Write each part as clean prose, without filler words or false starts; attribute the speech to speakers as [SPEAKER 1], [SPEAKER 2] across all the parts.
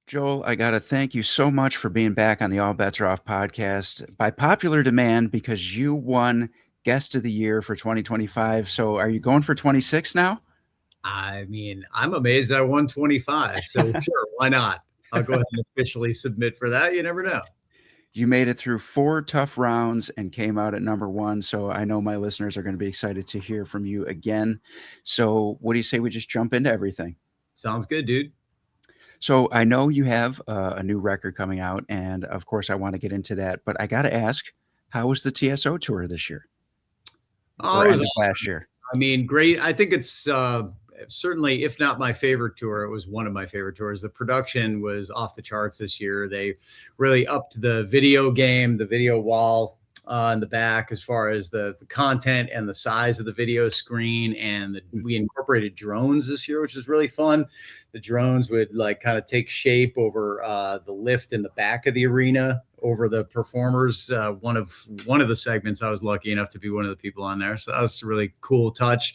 [SPEAKER 1] Joel, I got to thank you so much for being back on the All Bets Are Off podcast by popular demand because you won Guest of the Year for 2025. So are you going for 26 now?
[SPEAKER 2] I mean, I'm amazed I won 25. So sure, why not? I'll go ahead and officially submit for that. You never know.
[SPEAKER 1] You made it through four tough rounds and came out at number one. So I know my listeners are going to be excited to hear from you again. So, what do you say we just jump into everything?
[SPEAKER 2] Sounds good, dude.
[SPEAKER 1] So, I know you have a new record coming out. And of course, I want to get into that. But I got to ask, how was the TSO tour this year
[SPEAKER 2] Oh,
[SPEAKER 1] or
[SPEAKER 2] it was
[SPEAKER 1] end of last
[SPEAKER 2] awesome.
[SPEAKER 1] year?
[SPEAKER 2] I mean, great. I think it's certainly, if not my favorite tour, it was one of my favorite tours. The production was off the charts this year. They really upped the video game, the video wall in the back, as far as the content and the size of the video screen. And we incorporated drones this year, which is really fun. The drones would like kind of take shape over the lift in the back of the arena over the performers. One of the segments, I was lucky enough to be one of the people on there, so that was a really cool touch.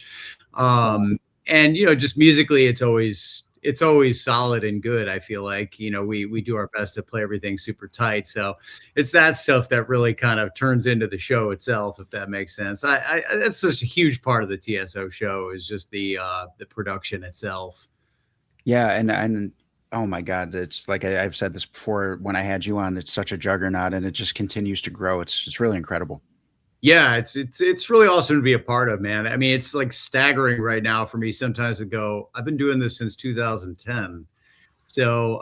[SPEAKER 2] And just musically, it's always solid and good. I feel like we do our best to play everything super tight, so it's that stuff that really kind of turns into the show itself, if that makes sense. That's such a huge part of the TSO show, is just the production itself.
[SPEAKER 1] Yeah, and oh my God, it's like I've said this before when I had you on. It's such a juggernaut, and it just continues to grow. It's really incredible.
[SPEAKER 2] Yeah, it's really awesome to be a part of, man. I mean, it's like staggering right now for me sometimes to go, I've been doing this since 2010. So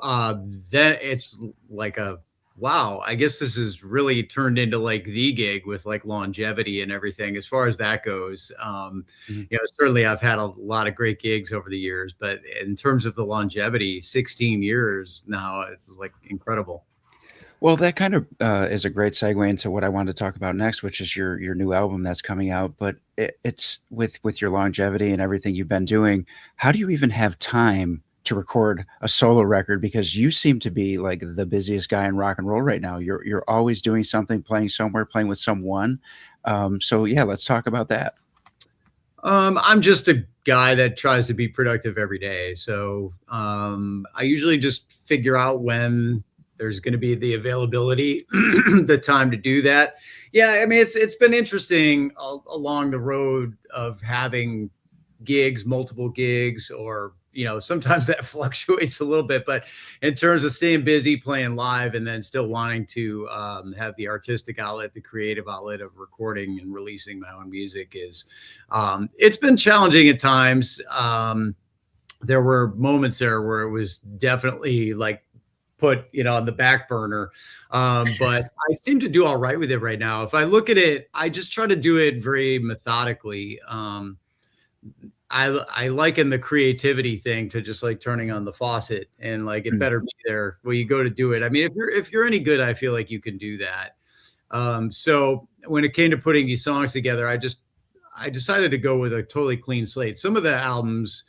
[SPEAKER 2] that it's like a wow, I guess this has really turned into like the gig with like longevity and everything as far as that goes.
[SPEAKER 1] Mhm.
[SPEAKER 2] Certainly I've had a lot of great gigs over the years, but in terms of the longevity, 16 years now, it's like incredible.
[SPEAKER 1] Well, that kind of is a great segue into what I wanted to talk about next, which is your new album that's coming out. But it's with your longevity and everything you've been doing. How do you even have time to record a solo record? Because you seem to be like the busiest guy in rock and roll right now. You're always doing something, playing somewhere, playing with someone. So yeah, let's talk about that.
[SPEAKER 2] I'm just a guy that tries to be productive every day. So I usually just figure out when there's going to be the availability, the time to do that. Yeah, I mean it's been interesting along the road of having gigs, multiple gigs, or sometimes that fluctuates a little bit. But in terms of staying busy, playing live, and then still wanting to have the artistic outlet, the creative outlet of recording and releasing my own music is, it's been challenging at times. There were moments there where it was definitely like put on the back burner, but I seem to do all right with it right now. If I look at it, I just try to do it very methodically. I liken the creativity thing to just like turning on the faucet, and like it
[SPEAKER 1] Mm.
[SPEAKER 2] better be there where you go to do it. I mean, if you're any good, I feel like you can do that. So when it came to putting these songs together, I decided to go with a totally clean slate. Some of the albums,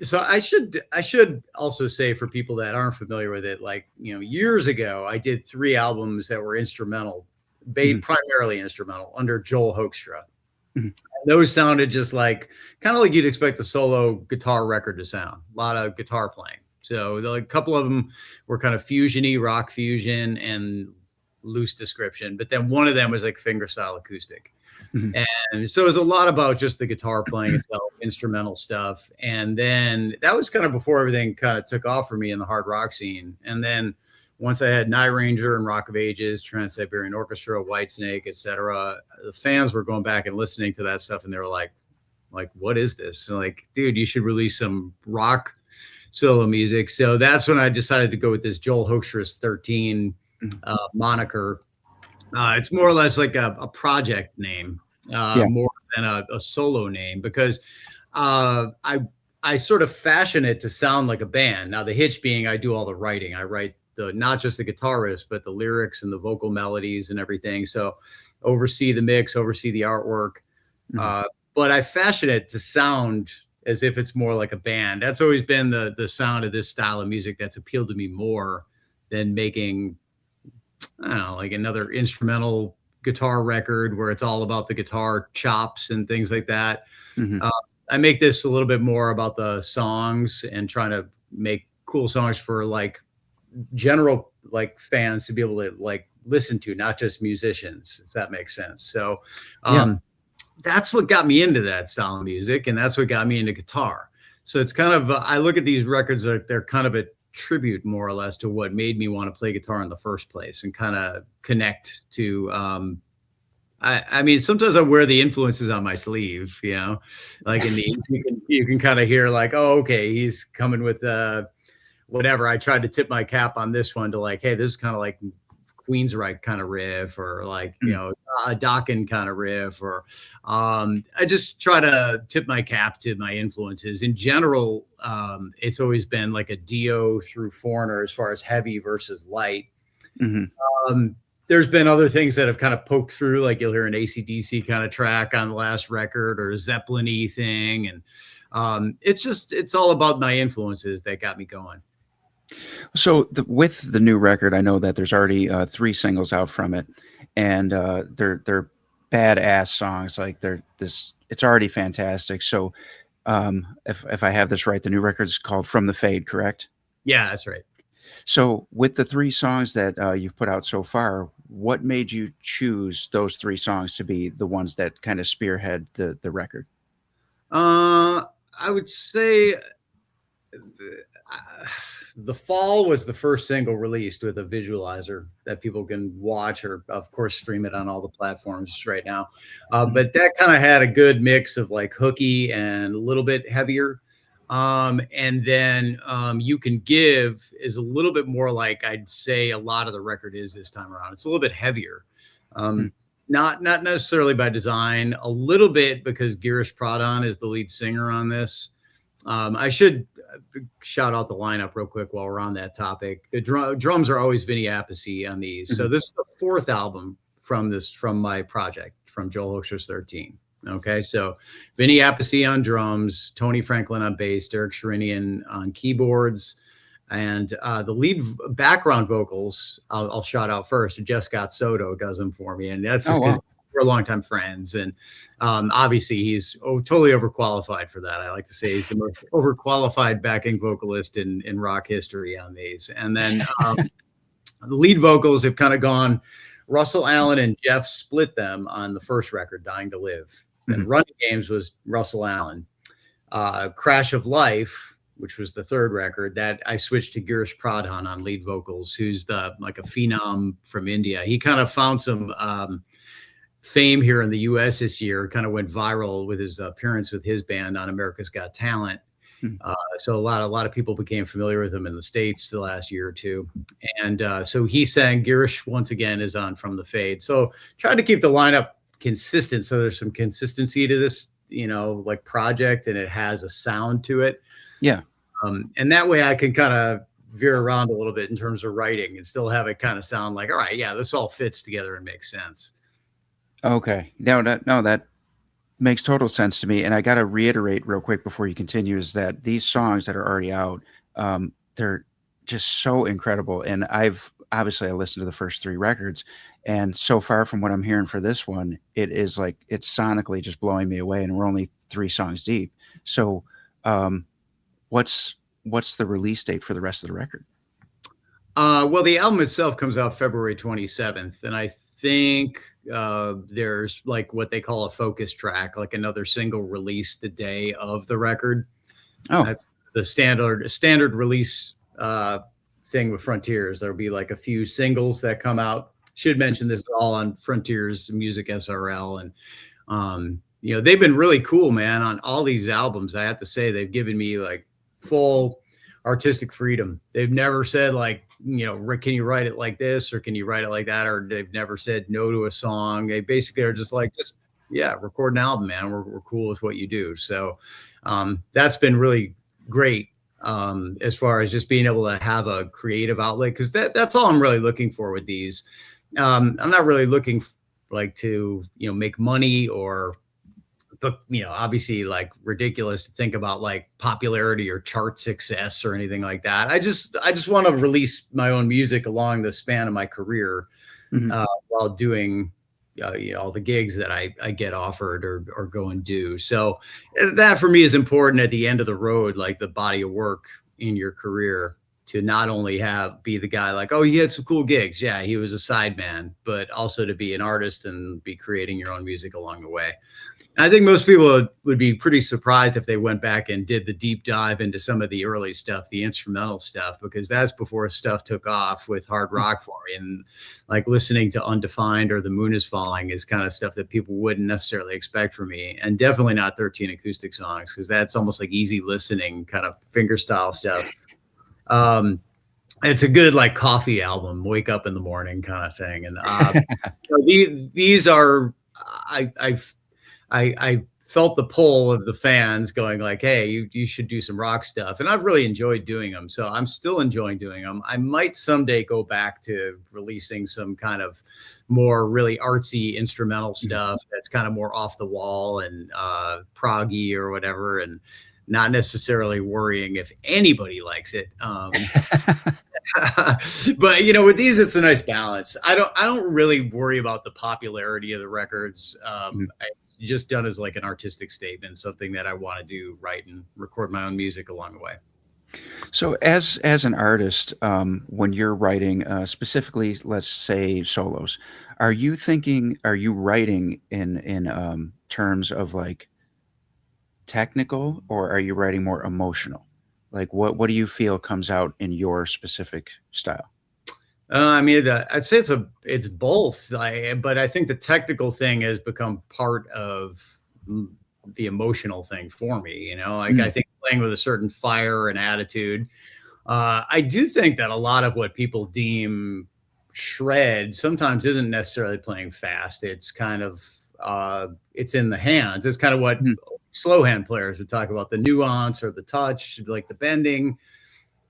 [SPEAKER 2] so I should also say, for people that aren't familiar with it, like years ago, I did 3 albums that were instrumental,
[SPEAKER 1] Mhm.
[SPEAKER 2] primarily instrumental, under Joel Hoekstra.
[SPEAKER 1] Mhm.
[SPEAKER 2] Those sounded just like kind of like you'd expect a solo guitar record to sound. A lot of guitar playing. So like a couple of them were kind of fusiony, rock fusion, and loose description. But then one of them was like fingerstyle acoustic.
[SPEAKER 1] Mhm.
[SPEAKER 2] And so it was a lot about just the guitar playing itself, instrumental stuff. And then that was kind of before everything kind of took off for me in the hard rock scene. And then once I had Night Ranger and Rock of Ages, Trans-Siberian Orchestra, Whitesnake, etc., the fans were going back and listening to that stuff, and they were like, what is this? And like, dude, you should release some rock solo music. So that's when I decided to go with this Joel Hoekstra's 13
[SPEAKER 1] Mhm.
[SPEAKER 2] moniker. It's more or less like a project name,
[SPEAKER 1] Yeah.
[SPEAKER 2] more than a solo name, because I sort of fashion it to sound like a band. Now the hitch being, I do all the writing. I write the not just the guitar riffs, but the lyrics and the vocal melodies and everything. So oversee the mix, oversee the artwork.
[SPEAKER 1] Mhm.
[SPEAKER 2] Uh, but I fashion it to sound as if it's more like a band. That's always been the sound of this style of music that's appealed to me more than making, I don't know, like another instrumental guitar record where it's all about the guitar chops and things like that.
[SPEAKER 1] Mhm.
[SPEAKER 2] Uh, I make this a little bit more about the songs and trying to make cool songs for like general like fans to be able to like listen to, not just musicians, if that makes sense. So
[SPEAKER 1] Yeah.
[SPEAKER 2] that's what got me into that style of music, and that's what got me into guitar. So it's kind of I look at these records like they're kind of a tribute, more or less, to what made me want to play guitar in the first place, and kind of connect to. I mean, sometimes I wear the influences on my sleeve, like in the you can kind of hear like, oh, okay, he's coming with whatever. I tried to tip my cap on this one to like, hey, this is kind of like Queensryche kind of riff, or like,
[SPEAKER 1] Mm.
[SPEAKER 2] a Dokken kind of riff, or I just try to tip my cap to my influences. In general, it's always been like a Dio through Foreigner as far as heavy versus light.
[SPEAKER 1] Mhm.
[SPEAKER 2] Um, there's been other things that have kind of poked through, like you'll hear an AC/DC kind of track on the last record, or a Zeppelin-y thing. And it's all about my influences that got me going.
[SPEAKER 1] So with the new record, I know that there's already 3 singles out from it, and they're badass songs. Like they're this, it's already fantastic. So if I have this right, the new record's called "From the Fade," correct?
[SPEAKER 2] Yeah, that's right.
[SPEAKER 1] So with the 3 songs that you've put out so far, what made you choose those 3 songs to be the ones that kind of spearhead the record?
[SPEAKER 2] Uh, I would say The Fall was the first single released with a visualizer that people can watch, or of course stream it on all the platforms right now.
[SPEAKER 1] Mhm.
[SPEAKER 2] But that kind of had a good mix of like hooky and a little bit heavier. And then You Can Give is a little bit more like, I'd say a lot of the record is this time around. It's a little bit heavier.
[SPEAKER 1] Mm.
[SPEAKER 2] Not necessarily by design, a little bit because Girish Pradhan is the lead singer on this. I should shout out the lineup real quick while we're on that topic. The drums are always Vinny Appice on these. So
[SPEAKER 1] Mhm.
[SPEAKER 2] this is the fourth album from my project, from Joel Hoekstra's 13. Okay, so Vinny Appice on drums, Tony Franklin on bass, Derek Sherinian on keyboards, and the lead background vocals, I'll shout out first. Jeff Scott Soto does them for me, and that's
[SPEAKER 1] Oh
[SPEAKER 2] just because
[SPEAKER 1] wow.
[SPEAKER 2] we're longtime friends. And obviously, he's totally overqualified for that. I like to say he's the most overqualified backing vocalist in rock history on these. And then the lead vocals have kind of gone. Russell Allen and Jeff split them on the first record, Dying to Live.
[SPEAKER 1] Mhm.
[SPEAKER 2] And Running Games was Russell Allen. Crash of Life, which was the third record, that I switched to Girish Pradhan on lead vocals, who's like a phenom from India. He kind of found some fame here in the U.S. this year, kind of went viral with his appearance with his band on America's Got Talent.
[SPEAKER 1] Mhm.
[SPEAKER 2] So a lot of people became familiar with him in the States the last year or two. And so he sang. Girish once again is on From the Fade. So tried to keep the lineup consistent, so there's some consistency to this, like project, and it has a sound to it.
[SPEAKER 1] Yeah.
[SPEAKER 2] And that way I can kind of veer around a little bit in terms of writing and still have it kind of sound like, all right, yeah, this all fits together and makes sense.
[SPEAKER 1] Okay. No, that makes total sense to me. And I got to reiterate real quick before you continue is that these songs that are already out, they're just so incredible. And I listened to the first 3 records, and so far from what I'm hearing for this one, it is like it's sonically just blowing me away. And we're only 3 songs deep. So, um, what's the release date for the rest of the record?
[SPEAKER 2] Well, the album itself comes out February 27th, and I think there's like what they call a focus track, like another single release the day of the record.
[SPEAKER 1] Oh.
[SPEAKER 2] That's the standard release thing with Frontiers. There'll be like a few singles that come out. Should mention this is all on Frontiers Music SRL, and they've been really cool, man, on all these albums. I have to say they've given me like full artistic freedom. They've never said like, Rick, can you write it like this, or can you write it like that? Or they've never said no to a song. They basically are just like, yeah, record an album, man. We're cool with what you do. So that's been really great, as far as just being able to have a creative outlet, because that's all I'm really looking for with these. I'm not really looking like to make money, or but obviously like ridiculous to think about like popularity or chart success or anything like that. I just want to release my own music along the span of my career,
[SPEAKER 1] Mhm.
[SPEAKER 2] while doing all the gigs that I get offered, or go and do. So that for me is important at the end of the road, like the body of work. in your career to not only be the guy like, oh, he had some cool gigs. Yeah, he was a sideman, but also to be an artist and be creating your own music along the way. I think most people would be pretty surprised if they went back and did the deep dive into some of the early stuff, the instrumental stuff, because that's before stuff took off with hard rock for me. And like listening to Undefined or The Moon is Falling is kind of stuff that people wouldn't necessarily expect from me. And definitely not 13 acoustic songs, because that's almost like easy listening kind of fingerstyle stuff. It's a good like coffee album, wake up in the morning kind of thing. And these are, I felt the pull of the fans going like, hey, you should do some rock stuff. And I've really enjoyed doing them. So I'm still enjoying doing them. I might someday go back to releasing some kind of more really artsy instrumental stuff that's kind of more off the wall and proggy or whatever, and not necessarily worrying if anybody likes it. But with these, it's a nice balance. I don't really worry about the popularity of the records. It's just done as like an artistic statement, something that I want to do, write and record my own music along the way.
[SPEAKER 1] So as an artist, when you're writing, specifically, let's say solos, are you writing in terms of like technical, or are you writing more emotional? Like what do you feel comes out in your specific style?
[SPEAKER 2] I mean, I'd say it's both. But I think the technical thing has become part of the emotional thing for me. Like I think playing with a certain fire and attitude. I do think that a lot of what people deem shred sometimes isn't necessarily playing fast. It's kind of it's in the hands. It's kind of what slow hand players would talk about, the nuance or the touch, like the bending.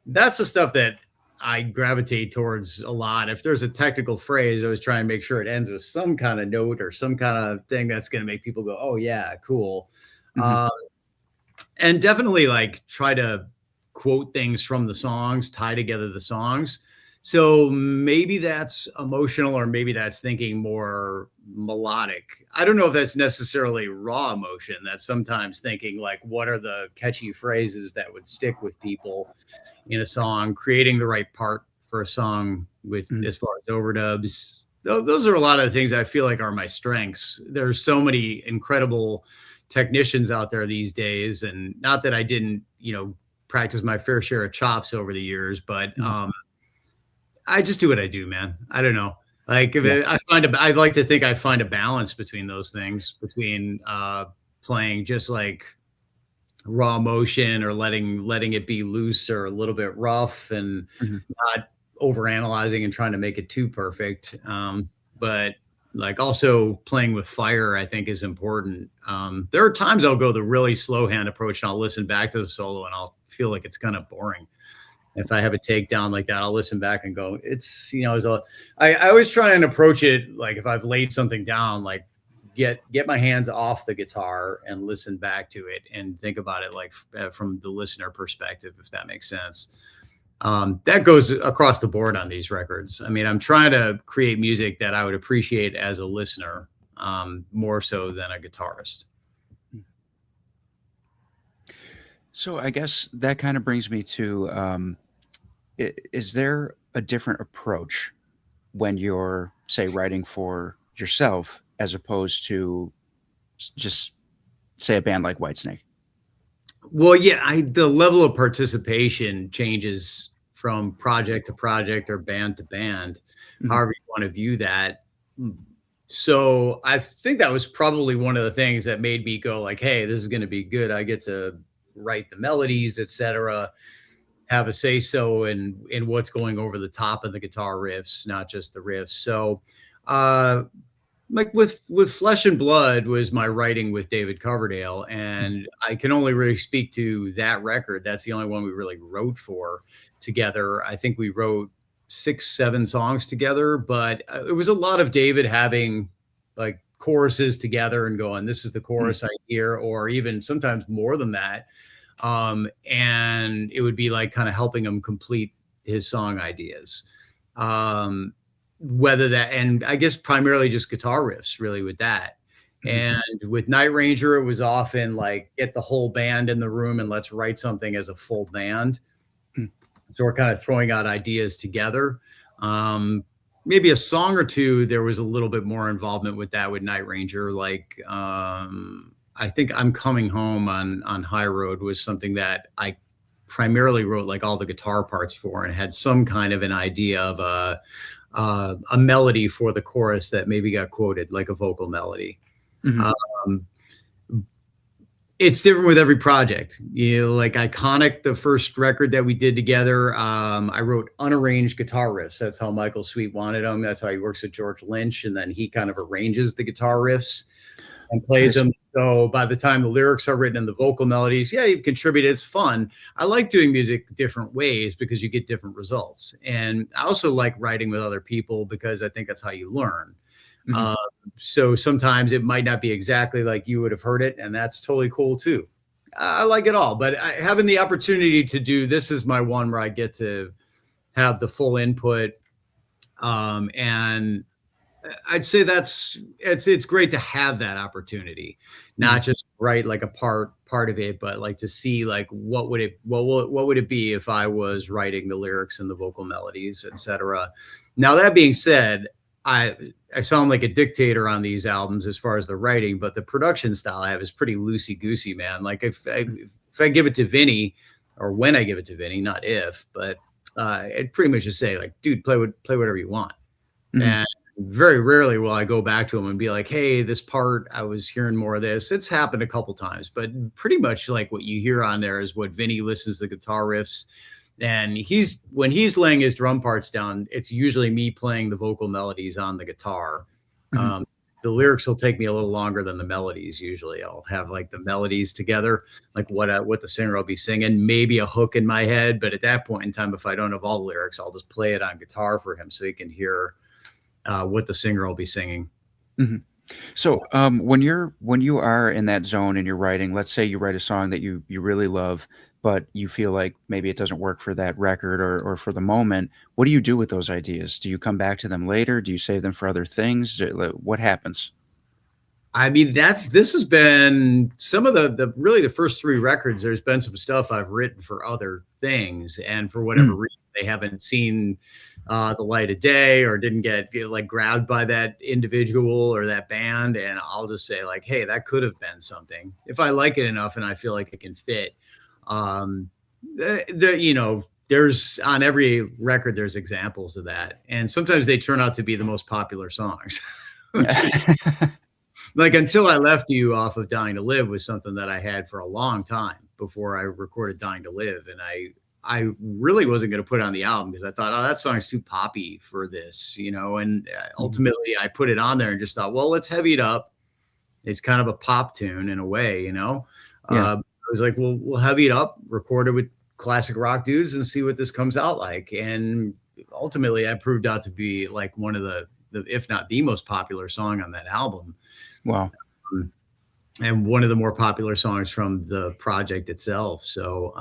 [SPEAKER 2] That's the stuff that I gravitate towards a lot. If there's a technical phrase, I always try and make sure it ends with some kind of note or some kind of thing that's going to make people go, oh yeah, cool. And definitely like try to quote things from the songs, tie together the songs. So maybe that's emotional, or maybe that's thinking more melodic. I don't know if that's necessarily raw emotion. That's sometimes thinking like, what are the catchy phrases that would stick with people in a song, creating the right part for a song with as far as overdubs. Those are a lot of the things I feel like are my strengths. There's so many incredible technicians out there these days, and not that I didn't, practice my fair share of chops over the years, but I just do what I do, man. I don't know. Like I like to think I find a balance between those things, between playing just like raw motion or letting it be loose or a little bit rough, and not overanalyzing and trying to make it too perfect. But like also playing with fire, I think is important. There are times I'll go the really slow hand approach and I'll listen back to the solo and I'll feel like it's kind of boring. If I have a takedown like that, I'll listen back and go, it's, I always try and approach it like if I've laid something down, like get my hands off the guitar and listen back to it and think about it like from the listener perspective, if that makes sense. That goes across the board on these records. I mean, I'm trying to create music that I would appreciate as a listener, more so than a guitarist.
[SPEAKER 1] So I guess that kind of brings me to, is there a different approach when you're, say, writing for yourself as opposed to just, say, a band like Whitesnake?
[SPEAKER 2] Well, yeah, the level of participation changes from project to project or band to band, however you want to view that. So I think that was probably one of the things that made me go like, hey, this is going to be good. I get to write the melodies, etc., have a say so in what's going over the top of the guitar riffs, not just the riffs. So like with Flesh and Blood was my writing with David Coverdale, and I can only really speak to that record. That's the only one we really wrote for together. I think we wrote 6-7 songs together, but it was a lot of David having like choruses together and going, this is the chorus I hear, or even sometimes more than that. And it would be like kind of helping him complete his song ideas. Whether that, and I guess primarily just guitar riffs really with that. And with Night Ranger, it was often like get the whole band in the room and let's write something as a full band. So we're kind of throwing out ideas together. Um, Maybe a song or two, there was a little bit more involvement with that with Night Ranger. Like I think I'm Coming Home on High Road was something that I primarily wrote like all the guitar parts for, and had some kind of an idea of a melody for the chorus that maybe got quoted, like a vocal melody.
[SPEAKER 1] Mhm.
[SPEAKER 2] Um, it's different with every project. You know, like Iconic, the first record that we did together, I wrote unarranged guitar riffs. That's how Michael Sweet wanted them. That's how he works with George Lynch, and then he kind of arranges the guitar riffs and plays
[SPEAKER 1] Nice.
[SPEAKER 2] them. So by the time the lyrics are written and the vocal melodies, yeah, you've contributed. It's fun. I like doing music different ways because you get different results. And I also like writing with other people because I think that's how you learn.
[SPEAKER 1] Mhm.
[SPEAKER 2] Uh, so sometimes it might not be exactly like you would have heard it, and that's totally cool too. I like it all, but having the opportunity to do this is my one where I get to have the full input. And I'd say it's great to have that opportunity,
[SPEAKER 1] Mhm.
[SPEAKER 2] not just write like a part of it, but like to see like what would it be if I was writing the lyrics and the vocal melodies, etc. Now that being said, I I sound like a dictator on these albums as far as the writing, but the production style I have is pretty loosey goosey, man. Like if I give it to Vinny, or when I give it to Vinny, not if, but it pretty much just say like, dude, play whatever you want.
[SPEAKER 1] Mhm.
[SPEAKER 2] And very rarely will I go back to him and be like, "Hey, this part, I was hearing more of this." It's happened a couple times, but pretty much like what you hear on there is what Vinny listens to the guitar riffs. And when he's laying his drum parts down, it's usually me playing the vocal melodies on the guitar.
[SPEAKER 1] Mhm.
[SPEAKER 2] Um, the lyrics will take me a little longer than the melodies. Usually, I'll have like the melodies together, like what the singer will be singing, maybe a hook in my head. But at that point in time, if I don't have all the lyrics, I'll just play it on guitar for him so he can hear what the singer will be singing.
[SPEAKER 1] Mhm. So, when you are in that zone and you're writing, let's say you write a song that you really love, but you feel like maybe it doesn't work for that record or for the moment. What do you do with those ideas? Do you come back to them later? Do you save them for other things? What happens?
[SPEAKER 2] I mean, this has been some of the really the first three records. There's been some stuff I've written for other things, and for whatever
[SPEAKER 1] Mm.
[SPEAKER 2] reason, they haven't seen the light of day, or didn't get like grabbed by that individual or that band. And I'll just say like, hey, that could have been something if I like it enough and I feel like it can fit. Um, there's on every record there's examples of that, and sometimes they turn out to be the most popular songs. Which is like Until I Left You off of Dying to Live was something that I had for a long time before I recorded Dying to Live. And I really wasn't going to put it on the album because I thought, oh, that song's too poppy for this, you know. And
[SPEAKER 1] Mhm.
[SPEAKER 2] ultimately, I put it on there and just thought, well, let's heavy it up. It's kind of a pop tune in a way, you know.
[SPEAKER 1] Yeah.
[SPEAKER 2] I was like, well, we'll heavy it up, record it with classic rock dudes, and see what this comes out like. And ultimately, that proved out to be like one of the if not the most popular song on that album.
[SPEAKER 1] Wow.
[SPEAKER 2] Um, and one of the more popular songs from the project itself. So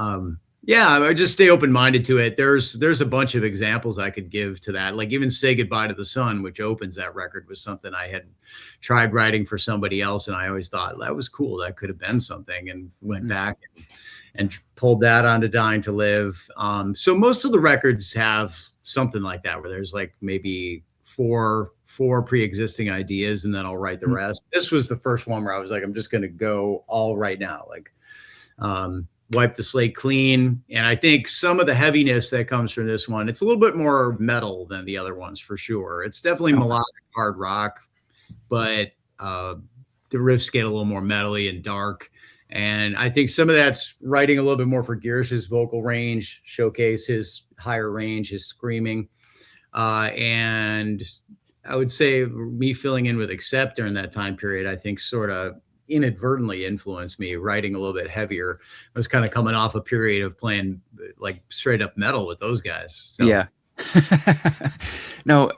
[SPEAKER 2] yeah, I just stay open minded to it. There's a bunch of examples I could give to that. Like even "Say Goodbye to the Sun," which opens that record, was something I had tried writing for somebody else, and I always thought that was cool. That could have been something, and went
[SPEAKER 1] Mm.
[SPEAKER 2] back and pulled that onto Dying to Live. So most of the records have something like that, where there's like maybe four pre-existing ideas, and then I'll write the
[SPEAKER 1] Mm.
[SPEAKER 2] rest. This was the first one where I was like, I'm just going to go all right now, like wipe the slate clean. And I think some of the heaviness that comes from this one, it's a little bit more metal than the other ones for sure. It's definitely
[SPEAKER 1] Okay.
[SPEAKER 2] melodic hard rock, but uh, the riffs get a little more metally and dark. And I think some of that's writing a little bit more for Girish's vocal range, showcase his higher range, his screaming. And I would say me filling in with Accept during that time period, I think sort of inadvertently influenced me writing a little bit heavier. I was kind of coming off a period of playing like straight up metal with those guys. So
[SPEAKER 1] Yeah. No,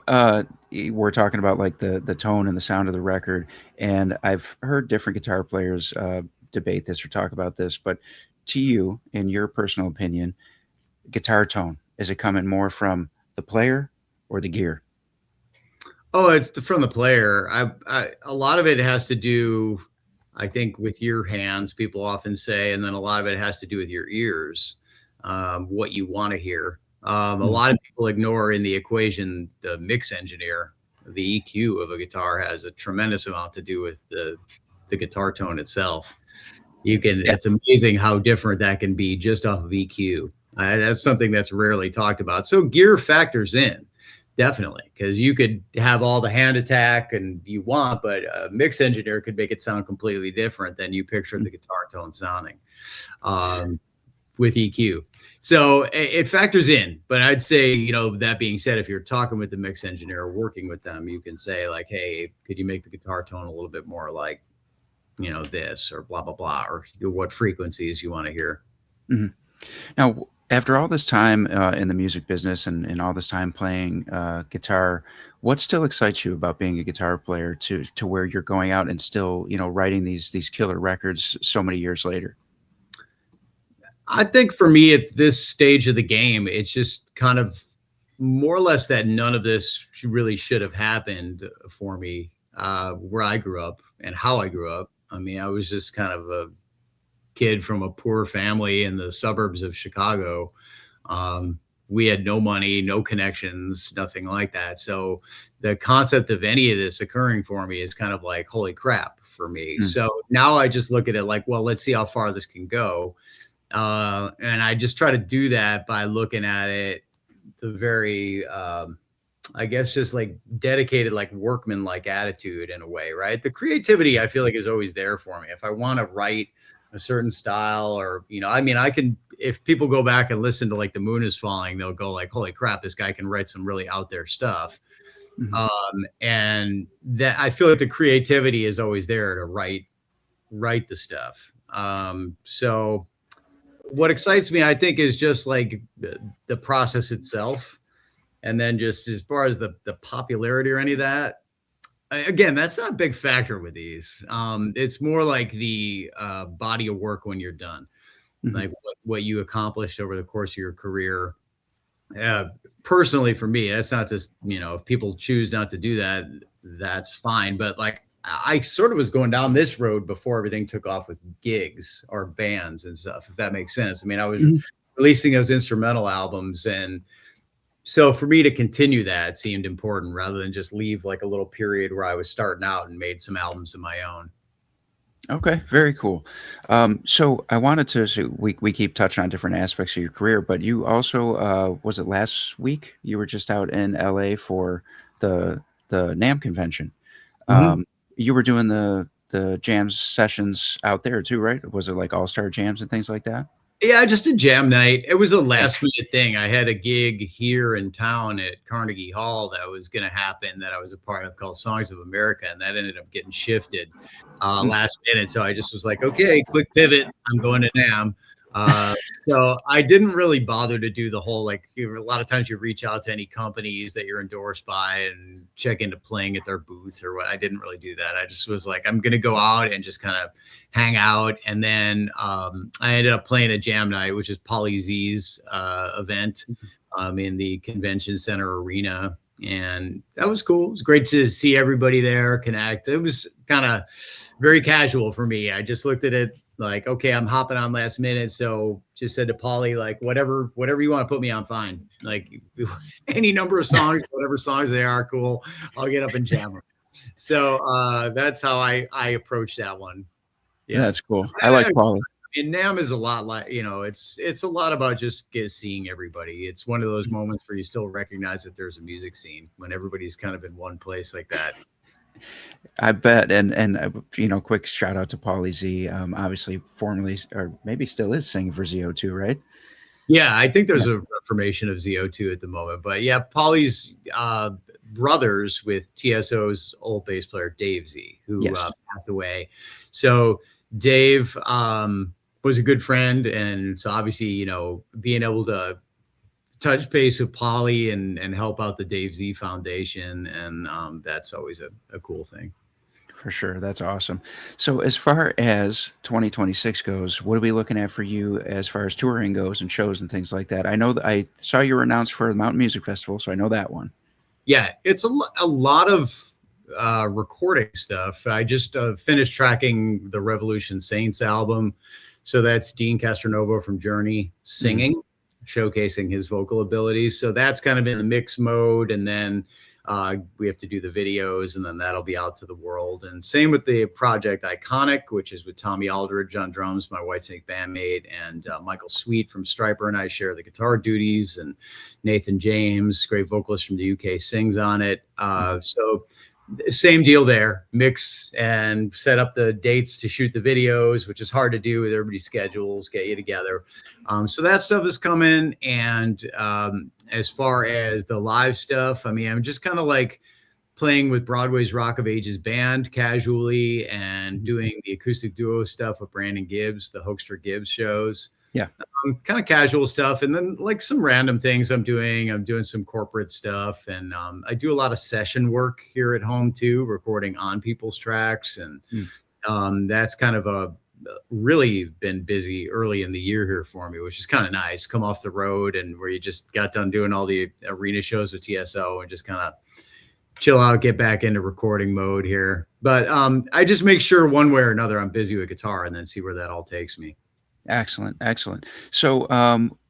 [SPEAKER 1] we're talking about like the tone and the sound of the record, and I've heard different guitar players debate this or talk about this. But to you, in your personal opinion, guitar tone, is it coming more from the player or the gear?
[SPEAKER 2] oh, it's from the player. A lot of it has to do, I think, with your hands. People often say, and then a lot of it has to do with your ears, what you want to hear. A lot of people ignore in the equation the mix engineer. The EQ of a guitar has a tremendous amount to do with the guitar tone itself.
[SPEAKER 1] Yeah.
[SPEAKER 2] It's amazing how different that can be just off of EQ. That's something that's rarely talked about. So gear factors in, definitely, because you could have all the hand attack and you want, but a mix engineer could make it sound completely different than you pictured the guitar tone sounding. Um, with EQ. So it factors in, but I'd say, that being said, if you're talking with the mix engineer or working with them, you can say like, hey, could you make the guitar tone a little bit more like, this or blah, blah, blah, or what frequencies you want to hear.
[SPEAKER 1] Mhm. Now, after all this time in the music business and all this time playing guitar, what still excites you about being a guitar player to where you're going out and still, writing these killer records so many years later?
[SPEAKER 2] I think for me at this stage of the game, it's just kind of more or less that none of this really should have happened for me where I grew up and how I grew up. I mean, I was just kind of a kid from a poor family in the suburbs of Chicago. We had no money, no connections, nothing like that. So the concept of any of this occurring for me is kind of like, holy crap for me.
[SPEAKER 1] Mm.
[SPEAKER 2] So now I just look at it like, well, let's see how far this can go. And I just try to do that by looking at it the very, I guess, just like dedicated, like workman like attitude in a way, right? The creativity I feel like is always there for me. If I want to write a certain style or, I mean, I can, if people go back and listen to like The Moon Is Falling, they'll go like, holy crap, this guy can write some really out there stuff.
[SPEAKER 1] Mhm.
[SPEAKER 2] And that I feel like the creativity is always there to write the stuff. So what excites me, I think, is just like the process itself. And then just as far as the popularity or any of that, again, that's not a big factor with these. It's more like the body of work when you're done,
[SPEAKER 1] Mhm.
[SPEAKER 2] like what you accomplished over the course of your career. Uh, Personally, for me, that's not just, if people choose not to do that, that's fine. But like, I sort of was going down this road before everything took off with gigs or bands and stuff, if that makes sense. I mean, I was
[SPEAKER 1] Mhm.
[SPEAKER 2] releasing those instrumental albums, and so for me to continue that seemed important rather than just leave like a little period where I was starting out and made some albums of my own.
[SPEAKER 1] Okay, very cool. So I wanted to, so we keep touching on different aspects of your career, but you also, was it last week? You were just out in LA for the NAMM convention.
[SPEAKER 2] Mhm.
[SPEAKER 1] Um, you were doing the jams sessions out there too, right? Was it like all-star jams and things like that?
[SPEAKER 2] Yeah, just a jam night. It was a
[SPEAKER 1] Yeah.
[SPEAKER 2] last minute thing. I had a gig here in town at Carnegie Hall that was going to happen that I was a part of called Songs of America, and that ended up getting shifted
[SPEAKER 1] Mm.
[SPEAKER 2] last minute. So I just was like, okay, quick pivot. I'm going to NAM. Uh, so I didn't really bother to do the whole like a lot of times you reach out to any companies that you're endorsed by and check into playing at their booth or what. I didn't really do that. I just was like, I'm going to go out and just kind of hang out. And then I ended up playing a jam night, which is Polly Z's event in the convention center arena. And that was cool. It was great to see everybody there, connect. It was kind of very casual for me. I just looked at it like, okay, I'm hopping on last minute. So just said to Polly, like, whatever you want to put me on, fine. Like any number of songs, whatever songs they are, cool. I'll get up and jam them. So that's how I approached that one. Yeah.
[SPEAKER 1] That's cool. I like Paula.
[SPEAKER 2] And NAM is a lot like, it's a lot about just seeing everybody. It's one of those moments where you still recognize that there's a music scene when everybody's kind of in one place like that.
[SPEAKER 1] I bet, and quick shout out to Pauly Z. Obviously, formerly or maybe still is singing for ZO2, right?
[SPEAKER 2] Yeah, I think
[SPEAKER 1] Yeah.
[SPEAKER 2] there's a reformation of ZO2 at the moment. But yeah, Polly's brothers with TSO's old bass player, Dave Z, who
[SPEAKER 1] Yes.
[SPEAKER 2] passed away. So Dave was a good friend. And so obviously, being able to touch base with Polly and help out the Dave Z Foundation. And that's always a cool thing.
[SPEAKER 1] For sure. That's awesome. So, as far as 2026 goes, what are we looking at for you as far as touring goes and shows and things like that? I know that I saw you were announced for the Mountain Music Festival, so I know that one.
[SPEAKER 2] Yeah, it's a lot of recording stuff. I just finished tracking the Revolution Saints album. So that's Dean Castronova from Journey
[SPEAKER 1] Mhm.
[SPEAKER 2] singing. showcasing his vocal abilities. So that's kind of in the mix mode. And then we have to do the videos, and then that'll be out to the world. And same with the project Iconic, which is with Tommy Aldridge on drums, my Whitesnake bandmate, and Michael Sweet from Stryper and I share the guitar duties, and Nathan James, great vocalist from the UK, sings on it. So same deal there, mix and set up the dates to shoot the videos, which is hard to do with everybody's schedules, get you together. So that stuff is coming. And as far as the live stuff, I mean, I'm just kind of like playing with Broadway's Rock of Ages band casually and doing the acoustic duo stuff with Brandon Gibbs, the Hoekstra Gibbs shows.
[SPEAKER 1] Yeah.
[SPEAKER 2] Kind of casual stuff. And then like some random things I'm doing some corporate stuff. And I do a lot of session work here at home too, recording on people's tracks. And that's kind of really been busy early in the year here for me, which is kind of nice. Come off the road and where you just got done doing all the arena shows with TSO and just kind of chill out, get back into recording mode here. But I just make sure one way or another I'm busy with guitar and then see where that all takes me.
[SPEAKER 1] Excellent. Excellent. So,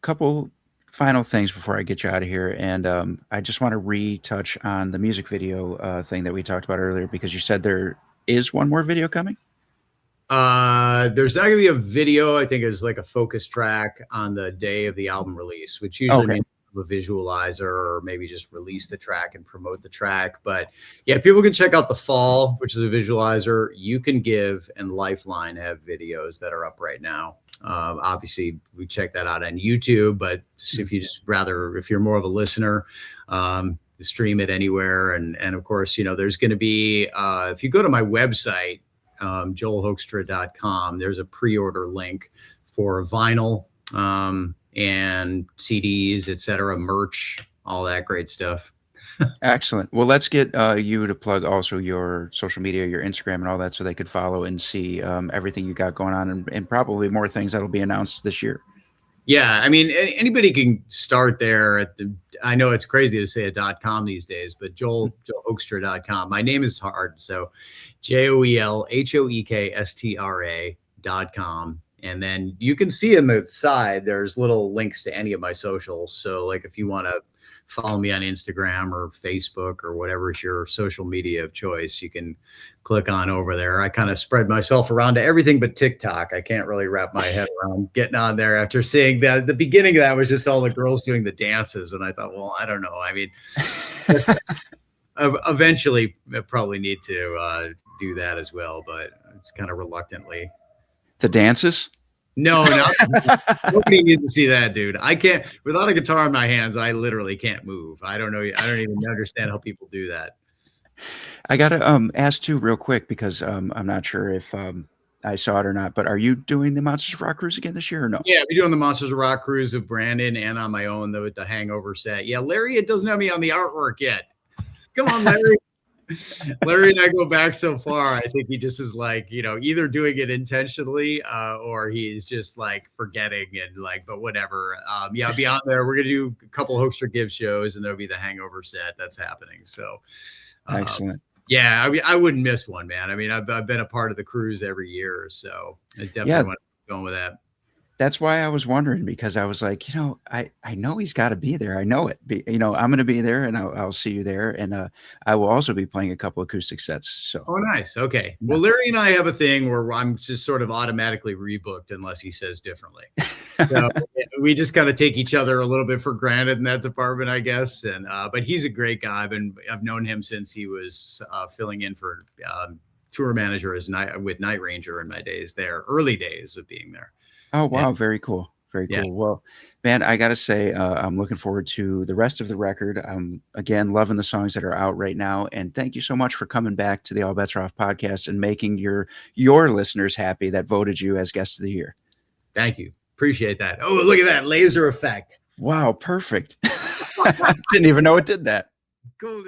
[SPEAKER 1] couple final things before I get you out of here. And I just want to retouch on the music video thing that we talked about earlier, because you said there is one more video coming.
[SPEAKER 2] There's not gonna be a video. I think it's like a focus track on the day of the album release, which usually means a visualizer or maybe just release the track and promote the track. But yeah, people can check out The Fall, which is a visualizer. You Can Give and Lifeline have videos that are up right now. Obviously we check that out on YouTube, but if you just if you're more of a listener, stream it anywhere. And of course, there's going to be, if you go to my website, joelhoekstra.com, there's a pre-order link for vinyl, and CDs, etc., merch, all that great stuff.
[SPEAKER 1] Excellent. Well, let's get you to plug also your social media, your Instagram and all that, so they could follow and see everything you got going on, and probably more things that'll be announced this year.
[SPEAKER 2] Yeah, I mean, anybody can start there at I know it's crazy to say a .com these days, but joelhoekstra.com. My name is hard, so JOELHOEKSTRA.com. And then you can see on the side, there's little links to any of my socials. So like if you want to follow me on Instagram or Facebook or whatever is your social media of choice, you can click on over there. I kind of spread myself around to everything but TikTok. I can't really wrap my head around getting on there after seeing that. The beginning of that was just all the girls doing the dances. And I thought, well, I don't know. I mean, eventually I probably need to do that as well, but it's kind of reluctantly.
[SPEAKER 1] The dances?
[SPEAKER 2] No, nobody needs to see that, dude. I can't, without a guitar in my hands, I literally can't move. I don't know. I don't even understand how people do that.
[SPEAKER 1] I got to ask too real quick, because I'm not sure if I saw it or not, but are you doing the Monsters of Rock cruise again this year or no?
[SPEAKER 2] Yeah, we're doing the Monsters of Rock cruise with Brandon and on my own, with the Hangover set. Yeah, Larry, it doesn't have me on the artwork yet. Come on, Larry. Larry and I go back so far. I think he just is like, either doing it intentionally or he's just like forgetting and like, but whatever. Yeah, beyond there, we're gonna do a couple Hoekstra Gibbs shows, and there'll be the Hangover set that's happening. So
[SPEAKER 1] excellent.
[SPEAKER 2] Yeah, I wouldn't miss one, man. I mean, I've been a part of the cruise every year, so I definitely want to keep going with that.
[SPEAKER 1] That's why I was wondering, because I was like, I know he's got to be there. I know it. I'm going to be there, and I'll see you there. And I will also be playing a couple acoustic sets. So.
[SPEAKER 2] Oh, nice. Okay. Well, Larry and I have a thing where I'm just sort of automatically rebooked unless he says differently. So we just kind of take each other a little bit for granted in that department, I guess. And but he's a great guy. I've known him since he was filling in for tour manager with Night Ranger in my days there, early days of being there.
[SPEAKER 1] Oh, wow. Very cool. Very cool. Yeah. Well, man, I got to say, I'm looking forward to the rest of the record. I'm, again, loving the songs that are out right now. And thank you so much for coming back to the All Bets Are Off podcast and making your listeners happy that voted you as Guest of the Year.
[SPEAKER 2] Thank you. Appreciate that. Oh, look at that laser effect.
[SPEAKER 1] Wow. Perfect. Didn't even know it did that.
[SPEAKER 2] Cool, dude.